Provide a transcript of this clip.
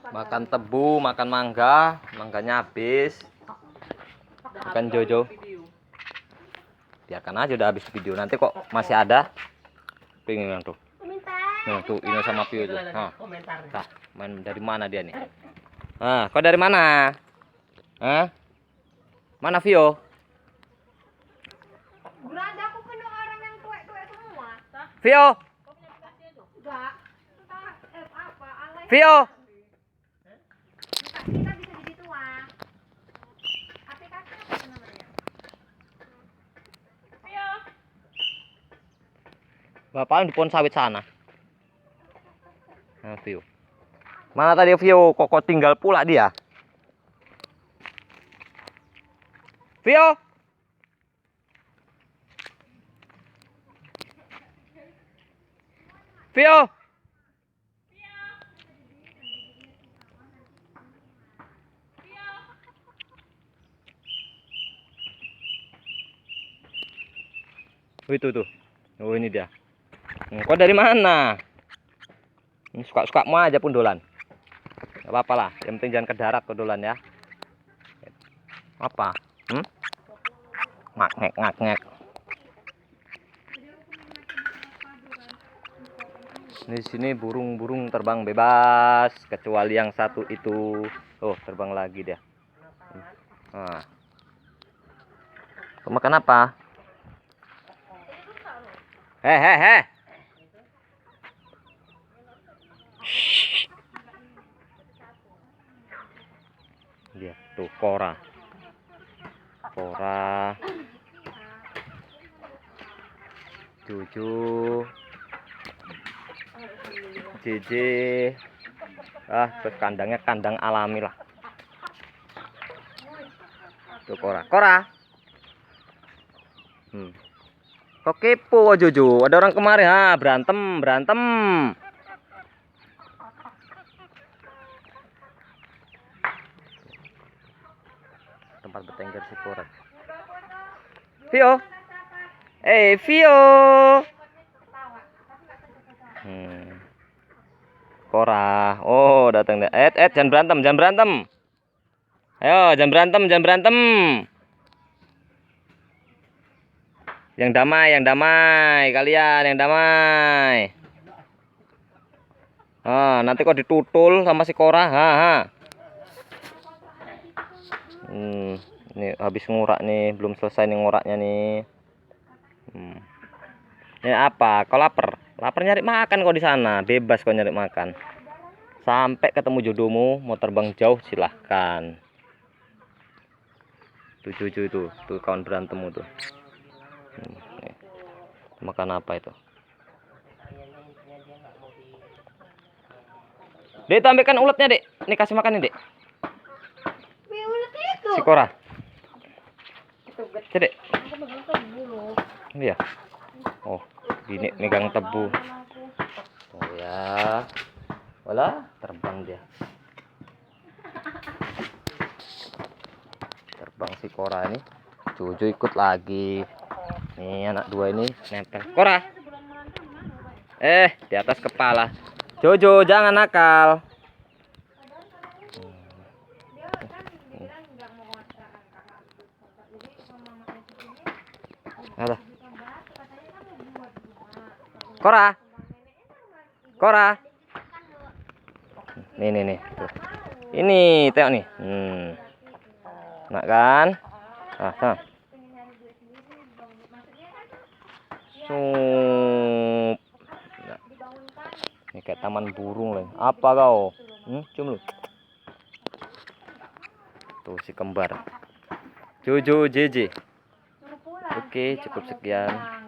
Makan tebu, makan mangga, mangganya habis. Makan Jojo. Biarkan aja udah habis video. Nanti kok masih ada. Pengen tuh. Nah, tuh ini sama Pio tuh. Nah, main dari mana dia nih? Kau dari mana? Mana Vio? Berada aku penuh orang yang tuwek-tuwek semua. Vio. Enggak. Apa? Alay. Vio. Kita bisa jadi tua. Aplikasi apa namanya? Vio. Bapak di pohon sawit sana. Nah, Vio. Mana tadi Vio? Kok tinggal pula dia? Vio. Vio. Oh, itu tuh. Oh, ini dia. Kok dari mana? Ini suka-sukamu aja pundolan. Gak apa-apa lah. Yang penting jangan ke darat pundolan ya. Apa? Ngak-ngek. Di sini burung-burung terbang bebas kecuali yang satu itu. Oh, terbang lagi dia. Nah. Kau makan apa? Hehehe. Dia tuh Kora. Jojo. JJ. Terus kandangnya kandang alami lah. Tuh Kora. Kok kepo Jojo? Ada orang kemarin berantem. Tempat bertengger si Kora. Vio. Vio. Kora. Oh, datang deh. Jangan berantem. Ayo, jangan berantem. Yang damai kalian, yang damai. Nanti kok ditutul sama si Kora, Ini habis ngurak nih, belum selesai nih nguraknya nih. Ini apa? Kau lapar nyari makan kau di sana, bebas kau nyari makan. Sampai ketemu jodohmu, mau terbang jauh silahkan. Tuh Jojo itu, tuh kawan berantemmu tuh. Makan apa itu? Dek, ambilkan uletnya, Dek. Ini kasih makan nih, Dek. Ulet itu. Si Kora. Dek. Iya. Oh, ini megang tebu. Oh ya. Wala, terbang dia. Terbang si Kora ini. Jojo ikut lagi. Nih anak dua ini nempel. Kora. Di atas kepala. Jojo jangan nakal. Ada. Kora. Nih. Tuh. Ini tengok nih. Enak kan? Sup. Ini kayak taman burung lah. Apa kau? Cium lu. Tuh si kembar. Jojo JJ. Oke, cukup sekian.